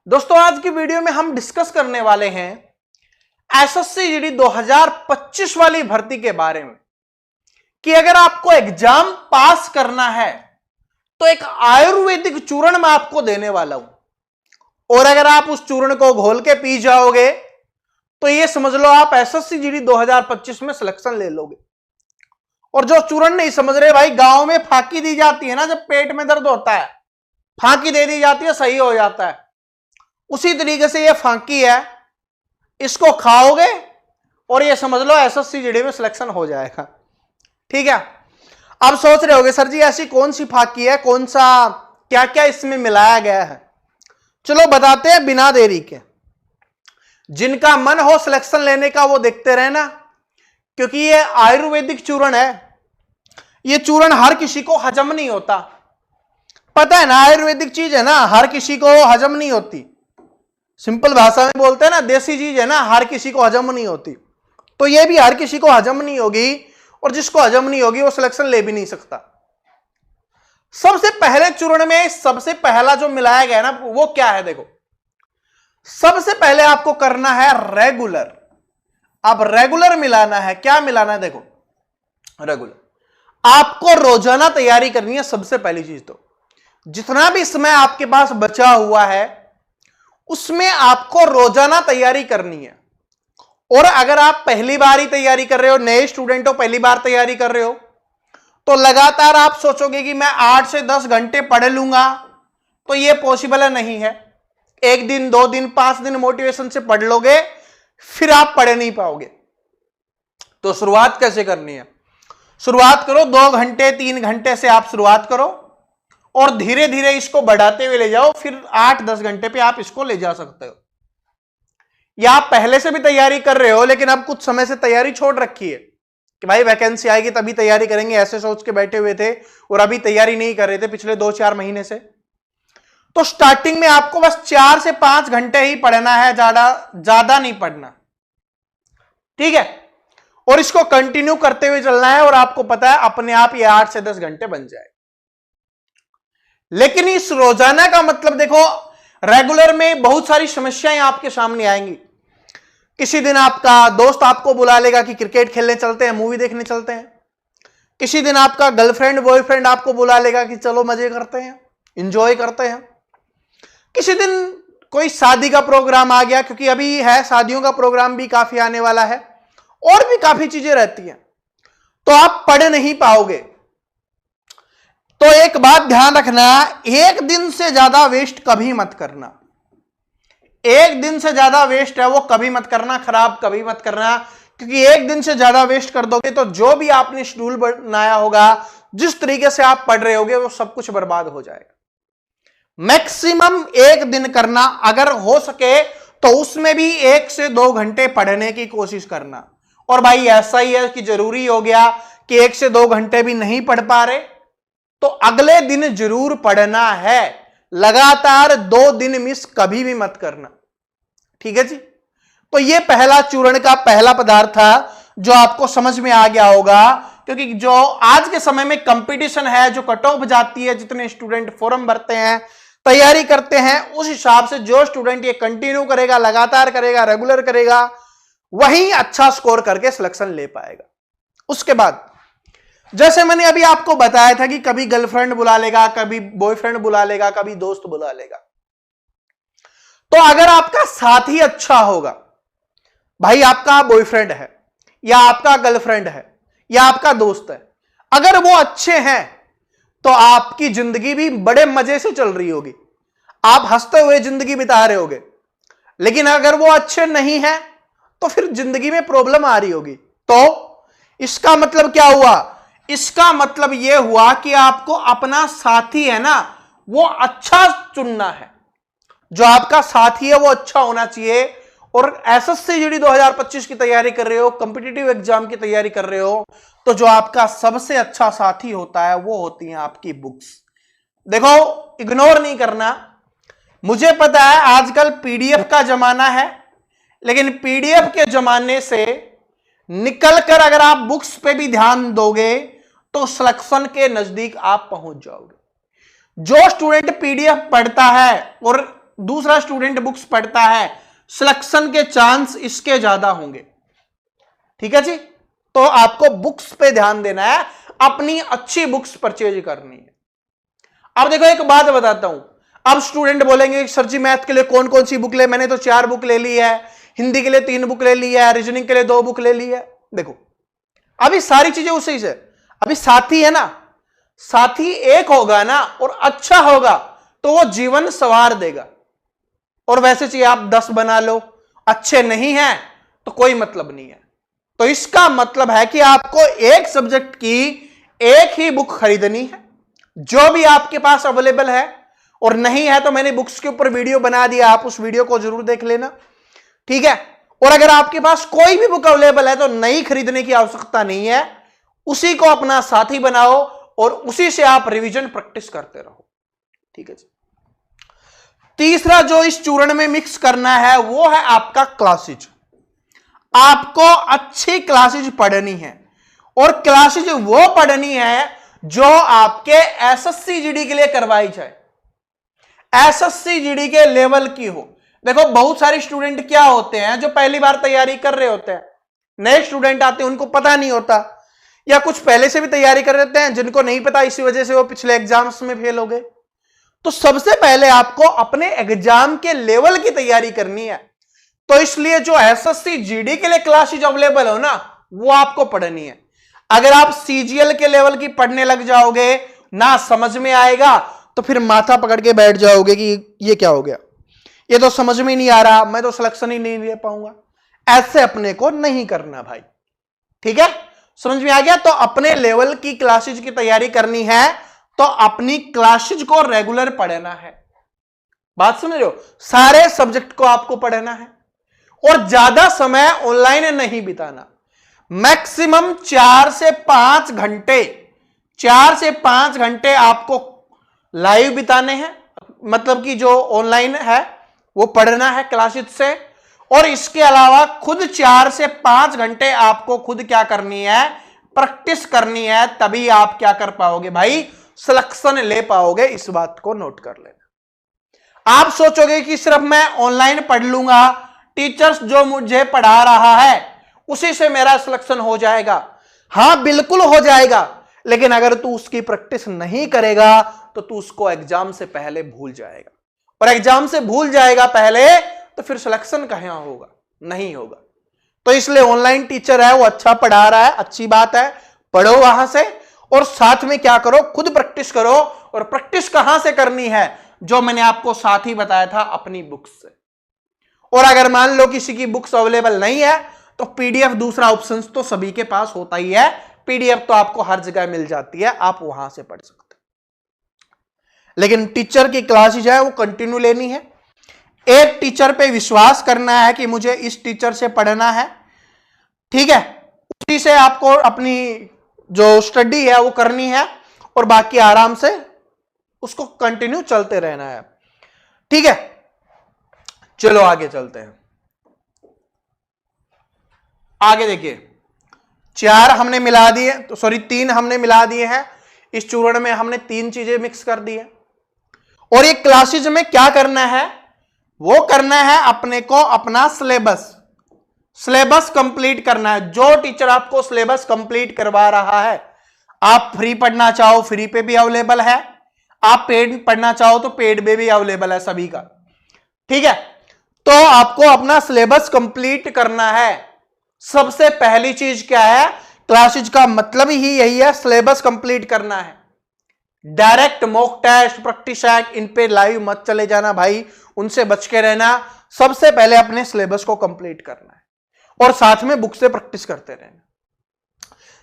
दोस्तों आज की वीडियो में हम डिस्कस करने वाले हैं एसएससी जीडी 2025 वाली भर्ती के बारे में कि अगर आपको एग्जाम पास करना है तो एक आयुर्वेदिक चूर्ण मैं आपको देने वाला हूं और अगर आप उस चूर्ण को घोल के पी जाओगे तो ये समझ लो आप एसएससी जीडी 2025 में सिलेक्शन ले लोगे। और जो चूर्ण नहीं समझ रहे भाई, गांव में फांकी दी जाती है ना, जब पेट में दर्द होता है फांकी दे दी जाती है, सही हो जाता है। उसी तरीके से ये फांकी है, इसको खाओगे और ये समझ लो एसएससी जीडी में सिलेक्शन हो जाएगा। ठीक है, अब सोच रहे होगे सर जी ऐसी कौन सी फांकी है, कौन सा क्या क्या इसमें मिलाया गया है। चलो बताते हैं बिना देरी के। जिनका मन हो सिलेक्शन लेने का वो देखते रहना, क्योंकि ये आयुर्वेदिक चूर्ण है। ये चूर्ण हर किसी को हजम नहीं होता, पता है ना, आयुर्वेदिक चीज है ना, हर किसी को हजम नहीं होती। सिंपल भाषा में बोलते हैं ना, देसी चीज है ना, हर किसी को हजम नहीं होती। तो ये भी हर किसी को हजम नहीं होगी, और जिसको हजम नहीं होगी वो सिलेक्शन ले भी नहीं सकता। सबसे पहले चूर्ण में सबसे पहला जो मिलाया गया ना वो क्या है, देखो सबसे पहले आपको करना है रेगुलर। अब रेगुलर मिलाना है, क्या मिलाना है, देखो रेगुलर आपको रोजाना तैयारी करनी है। सबसे पहली चीज तो जितना भी समय आपके पास बचा हुआ है उसमें आपको रोजाना तैयारी करनी है। और अगर आप पहली बार ही तैयारी कर रहे हो, नए स्टूडेंट हो, पहली बार तैयारी कर रहे हो, तो लगातार आप सोचोगे कि मैं 8 से 10 घंटे पढ़ लूंगा, तो यह पॉसिबल नहीं है। एक दिन, 2 दिन, 5 दिन मोटिवेशन से पढ़ लोगे, फिर आप पढ़ नहीं पाओगे। तो शुरुआत कैसे करनी है, शुरुआत करो 2 घंटे 3 घंटे से आप शुरुआत करो और धीरे धीरे इसको बढ़ाते हुए ले जाओ। फिर 8-10 घंटे पे आप इसको ले जा सकते हो। या आप पहले से भी तैयारी कर रहे हो लेकिन अब कुछ समय से तैयारी छोड़ रखी है कि भाई वैकेंसी आएगी तभी तैयारी करेंगे, ऐसे सोच के बैठे हुए थे और अभी तैयारी नहीं कर रहे थे पिछले 2-4 महीने से, तो स्टार्टिंग में आपको बस 4 से 5 घंटे ही पढ़ना है, ज्यादा नहीं पढ़ना। ठीक है, और इसको कंटिन्यू करते हुए चलना है और आपको पता है अपने आप ये 8 से 10 घंटे बन जाए। लेकिन इस रोजाना का मतलब देखो, रेगुलर में बहुत सारी समस्याएं आपके सामने आएंगी। किसी दिन आपका दोस्त आपको बुला लेगा कि क्रिकेट खेलने चलते हैं, मूवी देखने चलते हैं। किसी दिन आपका गर्लफ्रेंड बॉयफ्रेंड आपको बुला लेगा कि चलो मजे करते हैं, एंजॉय करते हैं। किसी दिन कोई शादी का प्रोग्राम आ गया, क्योंकि अभी है शादियों का प्रोग्राम भी काफी आने वाला है, और भी काफी चीजें रहती हैं, तो आप पढ़ नहीं पाओगे। तो एक बात ध्यान रखना, एक दिन से ज्यादा वेस्ट कभी मत करना। एक दिन से ज्यादा वेस्ट है वो कभी मत करना, खराब कभी मत करना, क्योंकि एक दिन से ज्यादा वेस्ट कर दोगे तो जो भी आपने शेड्यूल बनाया होगा, जिस तरीके से आप पढ़ रहे होगे, वो सब कुछ बर्बाद हो जाएगा। मैक्सिमम 1 दिन करना, अगर हो सके तो उसमें भी 1 से 2 घंटे पढ़ने की कोशिश करना। और भाई ऐसा ही है कि जरूरी हो गया कि 1 से 2 घंटे भी नहीं पढ़ पा रहे तो अगले दिन जरूर पढ़ना है। लगातार 2 दिन मिस कभी भी मत करना। ठीक है जी, तो यह पहला चूर्ण का पहला पदार्थ था जो आपको समझ में आ गया होगा, क्योंकि जो आज के समय में कंपटीशन है, जो कट ऑफ जाती है, जितने स्टूडेंट फॉर्म भरते हैं, तैयारी करते हैं, उस हिसाब से जो स्टूडेंट ये कंटिन्यू करेगा, लगातार करेगा, रेगुलर करेगा, वही अच्छा स्कोर करके सिलेक्शन ले पाएगा। उसके बाद जैसे मैंने अभी आपको बताया था कि कभी गर्लफ्रेंड बुला लेगा, कभी बॉयफ्रेंड बुला लेगा, कभी दोस्त बुला लेगा। तो अगर आपका साथी अच्छा होगा, भाई आपका बॉयफ्रेंड है या आपका गर्लफ्रेंड है या आपका दोस्त है, अगर वो अच्छे हैं तो आपकी जिंदगी भी बड़े मजे से चल रही होगी, आप हंसते हुए जिंदगी बिता रहे होगे। लेकिन अगर वो अच्छे नहीं है तो फिर जिंदगी में प्रॉब्लम आ रही होगी। तो इसका मतलब क्या हुआ, इसका मतलब यह हुआ कि आपको अपना साथी है ना वो अच्छा चुनना है। जो आपका साथी है वो अच्छा होना चाहिए। और एसएससी जीडी 2025 की तैयारी कर रहे हो, कॉम्पिटिटिव एग्जाम की तैयारी कर रहे हो, तो जो आपका सबसे अच्छा साथी होता है वो होती हैं आपकी बुक्स। देखो इग्नोर नहीं करना, मुझे पता है आजकल पीडीएफ का जमाना है, लेकिन पीडीएफ के जमाने से निकलकर अगर आप बुक्स पे भी ध्यान दोगे तो सिलेक्शन के नजदीक आप पहुंच जाओगे। जो स्टूडेंट पीडीएफ पढ़ता है और दूसरा स्टूडेंट बुक्स पढ़ता है, सिलेक्शन के चांस इसके ज्यादा होंगे। ठीक है जी, तो आपको बुक्स पे ध्यान देना है, अपनी अच्छी बुक्स परचेज करनी है। अब देखो एक बात बताता हूं, अब स्टूडेंट बोलेंगे सर जी मैथ के लिए कौन कौन सी बुक ले, मैंने तो 4 बुक ले ली है, हिंदी के लिए 3 बुक ले ली है, रीजनिंग के लिए 2 बुक ले ली है। देखो अभी सारी चीजें उसी से, अभी साथी है ना, साथी एक होगा ना और अच्छा होगा तो वो जीवन संवार देगा। और वैसे चाहिए आप 10 बना लो, अच्छे नहीं है तो कोई मतलब नहीं है। तो इसका मतलब है कि आपको एक सब्जेक्ट की एक ही बुक खरीदनी है, जो भी आपके पास अवेलेबल है, और नहीं है तो मैंने बुक्स के ऊपर वीडियो बना दिया, आप उस वीडियो को जरूर देख लेना। ठीक है, और अगर आपके पास कोई भी बुक अवेलेबल है तो नई खरीदने की आवश्यकता नहीं है, उसी को अपना साथी बनाओ और उसी से आप रिवीजन प्रैक्टिस करते रहो। ठीक है जी। तीसरा जो इस चूर्ण में मिक्स करना है वो है आपका क्लासेज। आपको अच्छी क्लासेज पढ़नी है, और क्लासेज वो पढ़नी है जो आपके एसएससी जीडी के लिए करवाई जाए, एसएससी जीडी के लेवल की हो। देखो बहुत सारे स्टूडेंट क्या होते हैं जो पहली बार तैयारी कर रहे होते हैं, नए स्टूडेंट आते हैं उनको पता नहीं होता, या कुछ पहले से भी तैयारी कर रहे हैं जिनको नहीं पता, इसी वजह से वो पिछले एग्जाम्स में फेल हो गए। तो सबसे पहले आपको अपने एग्जाम के लेवल की तैयारी करनी है, तो इसलिए जो एसएससी जीडी के लिए क्लासेज अवेलेबल हो ना वो आपको पढ़नी है। अगर आप सीजीएल के लेवल की पढ़ने लग जाओगे ना समझ में आएगा तो फिर माथा पकड़ के बैठ जाओगे कि ये क्या हो गया, ये तो समझ में नहीं आ रहा, मैं तो सिलेक्शन ही नहीं ले पाऊंगा। ऐसे अपने को नहीं करना भाई। ठीक है, समझ में आ गया। तो अपने लेवल की क्लासेज की तैयारी करनी है तो अपनी क्लासेज को रेगुलर पढ़ना है। बात समझ रहे हो, सारे सब्जेक्ट को आपको पढ़ना है और ज्यादा समय ऑनलाइन नहीं बिताना। मैक्सिमम 4 से 5 घंटे, 4 से 5 घंटे आपको लाइव बिताने हैं, मतलब कि जो ऑनलाइन है वो पढ़ना है क्लासेज से, और इसके अलावा खुद 4 से 5 घंटे आपको खुद क्या करनी है, प्रैक्टिस करनी है, तभी आप क्या कर पाओगे भाई, सिलेक्शन ले पाओगे। इस बात को नोट कर लेना। आप सोचोगे कि सिर्फ मैं ऑनलाइन पढ़ लूंगा, टीचर्स जो मुझे पढ़ा रहा है उसी से मेरा सिलेक्शन हो जाएगा। हां बिल्कुल हो जाएगा, लेकिन अगर तू उसकी प्रैक्टिस नहीं करेगा तो तू उसको एग्जाम से पहले भूल जाएगा, और एग्जाम से भूल जाएगा पहले तो फिर सिलेक्शन कहां होगा, नहीं होगा। तो इसलिए ऑनलाइन टीचर है वो अच्छा पढ़ा रहा है, अच्छी बात है, पढ़ो वहां से, और साथ में क्या करो, खुद प्रैक्टिस करो। और प्रैक्टिस कहां से करनी है, जो मैंने आपको साथ ही बताया था, अपनी बुक्स से। और अगर मान लो किसी की बुक्स अवेलेबल नहीं है तो पीडीएफ दूसरा ऑप्शन तो सभी के पास होता ही है, पीडीएफ तो आपको हर जगह मिल जाती है, आप वहां से पढ़ सकते हैं। लेकिन टीचर की क्लासेज है वो कंटिन्यू लेनी है, एक टीचर पे विश्वास करना है कि मुझे इस टीचर से पढ़ना है। ठीक है, उसी से आपको अपनी जो स्टडी है वो करनी है, और बाकी आराम से उसको कंटिन्यू चलते रहना है। ठीक है, चलो आगे चलते हैं। आगे देखिए, 4 हमने मिला दिए, तो सॉरी 3 हमने मिला दिए हैं, इस चूर्ण में हमने 3 चीजें मिक्स कर दी है। और ये क्लासेज में क्या करना है, वो करना है अपने को अपना सिलेबस कंप्लीट करना है। जो टीचर आपको सिलेबस कंप्लीट करवा रहा है, आप फ्री पढ़ना चाहो फ्री पे भी अवेलेबल है, आप पेड पढ़ना चाहो तो पेड पे भी अवेलेबल है सभी का। ठीक है, तो आपको अपना सिलेबस कंप्लीट करना है। सबसे पहली चीज क्या है, क्लासेज का मतलब ही यही है, सिलेबस कंप्लीट करना है। Direct mock test, practice set, इन पे लाइव मत चले जाना भाई, उनसे बच के रहना। सबसे पहले अपने सिलेबस को कंप्लीट करना है और साथ में बुक से प्रैक्टिस करते रहना।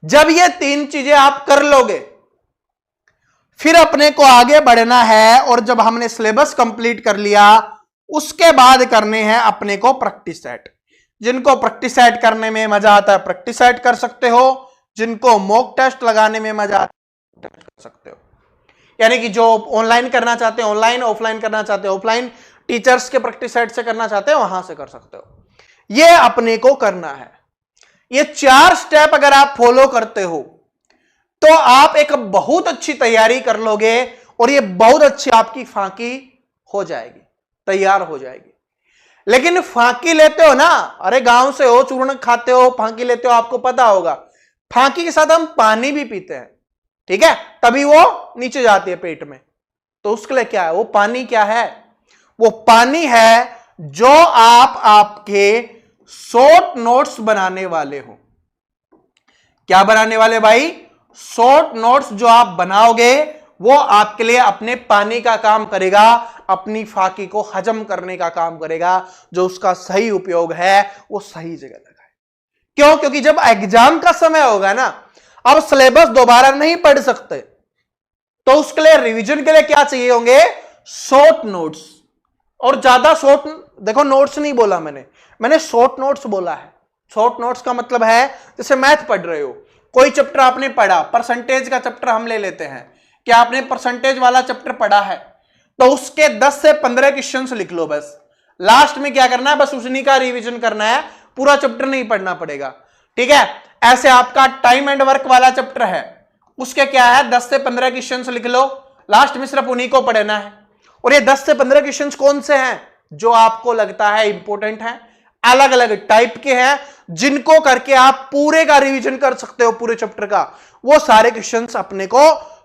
जब ये 3 चीजें आप कर लोगे फिर अपने को आगे बढ़ना है, और जब हमने सिलेबस कंप्लीट कर लिया उसके बाद करने हैं अपने को प्रैक्टिस सेट। जिनको प्रैक्टिस सेट करने में मजा आता है प्रैक्टिस सेट कर सकते हो, जिनको मॉक टेस्ट लगाने में मजा आता है कर सकते हो। यानी कि जो ऑनलाइन करना चाहते हैं ऑनलाइन, ऑफलाइन करना चाहते हैं ऑफलाइन, टीचर्स के प्रैक्टिस सेट से करना चाहते हैं वहां से कर सकते हो। ये अपने को करना है। ये 4 स्टेप अगर आप फॉलो करते हो तो आप एक बहुत अच्छी तैयारी कर लोगे और ये बहुत अच्छी आपकी फांकी हो जाएगी। तैयार हो जाएगी। लेकिन फांकी लेते हो ना, अरे गांव से हो, चूर्ण खाते हो, फांकी लेते हो, आपको पता होगा फांकी के साथ हम पानी भी पीते हैं, ठीक है, तभी वो नीचे जाती है पेट में। तो उसके लिए क्या है, वो पानी क्या है, वो पानी है जो आप आपके शॉर्ट नोट्स बनाने वाले हो। क्या बनाने वाले भाई, शॉर्ट नोट्स जो आप बनाओगे वो आपके लिए अपने पानी का काम करेगा, अपनी फाकी को हजम करने का काम करेगा। जो उसका सही उपयोग है वो सही जगह लगाए। क्यों, क्योंकि जब एग्जाम का समय होगा ना, अब सिलेबस दोबारा नहीं पढ़ सकते, तो उसके लिए रिवीजन के लिए क्या चाहिए होंगे, शॉर्ट नोट्स। और ज्यादा शॉर्ट, देखो नोट्स नहीं बोला मैंने शॉर्ट नोट्स बोला है। शॉर्ट नोट्स का मतलब है जैसे मैथ पढ़ रहे हो, कोई चैप्टर आपने पढ़ा, परसेंटेज का चैप्टर हम ले लेते हैं कि आपने परसेंटेज वाला चैप्टर पढ़ा है, तो उसके 10 से 15 क्वेश्चंस लिख लो बस। लास्ट में क्या करना है, बस उसी का रिवीजन करना है, पूरा चैप्टर नहीं पढ़ना पड़ेगा, ठीक है। ऐसे आपका टाइम एंड वर्क वाला चैप्टर है, उसके क्या है 10 से 15 क्वेश्चंस लिख लो, लास्ट में सिर्फ उन्हीं को पढ़ना है। और ये 10 से 15 क्वेश्चंस कौन से हैं जो आपको लगता है इंपॉर्टेंट हैं, अलग अलग टाइप के हैं, जिनको करके आप पूरे का रिवीजन कर सकते हो, पूरे चैप्टर का। वो सारे क्वेश्चंस अपने को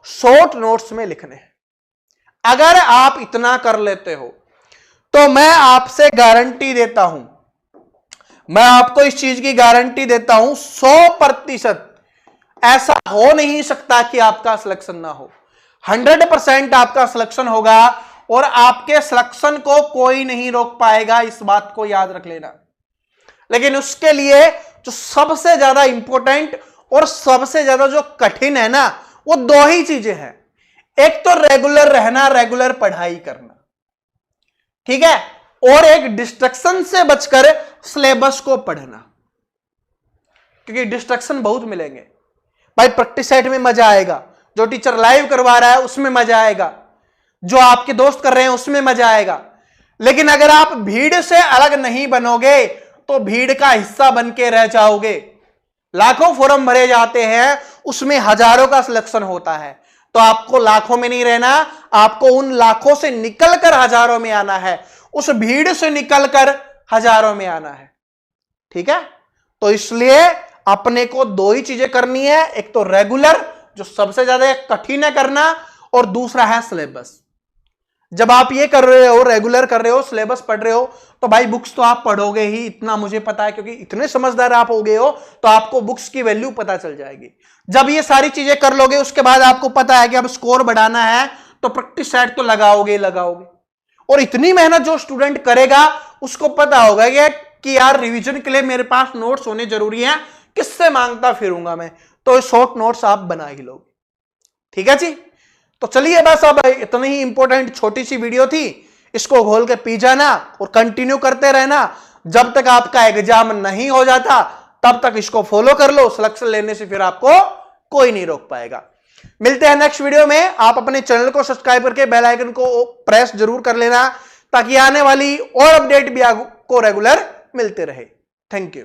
शॉर्ट नोट्स में लिखने हैं। अगर आप इतना कर लेते हो तो मैं आपसे गारंटी देता हूं, मैं आपको इस चीज की गारंटी देता हूं 100% ऐसा हो नहीं सकता कि आपका सिलेक्शन ना हो। 100% आपका सिलेक्शन होगा और आपके सिलेक्शन को कोई नहीं रोक पाएगा, इस बात को याद रख लेना। लेकिन उसके लिए जो सबसे ज्यादा इंपॉर्टेंट और सबसे ज्यादा जो कठिन है ना, वो दो ही चीजें हैं। एक तो रेगुलर रहना, रेगुलर पढ़ाई करना, ठीक है, और एक डिस्ट्रक्शन से बचकर सिलेबस को पढ़ना। क्योंकि डिस्ट्रक्शन बहुत मिलेंगे भाई, प्रैक्टिस सेट में मजा आएगा, जो टीचर लाइव करवा रहा है उसमें मजा आएगा, जो आपके दोस्त कर रहे हैं उसमें मजा आएगा। लेकिन अगर आप भीड़ से अलग नहीं बनोगे तो भीड़ का हिस्सा बन के रह जाओगे। लाखों फॉर्म भरे जाते हैं, उसमें हजारों का सिलेक्शन होता है, तो आपको लाखों में नहीं रहना, आपको उन लाखों से निकलकर हजारों में आना है, उस भीड़ से निकलकर हजारों में आना है, ठीक है। तो इसलिए अपने को दो ही चीजें करनी है, एक तो रेगुलर जो सबसे ज्यादा कठिन है करना, और दूसरा है सिलेबस। जब आप ये कर रहे हो, रेगुलर कर रहे हो, सिलेबस पढ़ रहे हो, तो भाई बुक्स तो आप पढ़ोगे ही, इतना मुझे पता है, क्योंकि इतने समझदार आप हो गए हो तो आपको बुक्स की वैल्यू पता चल जाएगी। जब ये सारी चीजें कर लोगे उसके बाद आपको पता है कि अब स्कोर बढ़ाना है, तो प्रैक्टिस सेट तो लगाओगे। और इतनी मेहनत जो स्टूडेंट करेगा उसको पता होगा कि यार रिवीजन के लिए मेरे पास नोट्स होने जरूरी है, किससे मांगता फिरूंगा मैं, तो शॉर्ट नोट्स आप बना ही लोगे, ठीक है जी। तो चलिए बस अब इतनी ही इंपॉर्टेंट छोटी सी वीडियो थी, इसको घोल के पी जाना और कंटिन्यू करते रहना। जब तक आपका एग्जाम नहीं हो जाता तब तक इसको फॉलो कर लो, सिलेक्शन लेने से फिर आपको कोई नहीं रोक पाएगा। मिलते हैं नेक्स्ट वीडियो में। आप अपने चैनल को सब्सक्राइब करके बेल आइकन को प्रेस जरूर कर लेना, ताकि आने वाली और अपडेट भी आपको रेगुलर मिलते रहे। Thank you.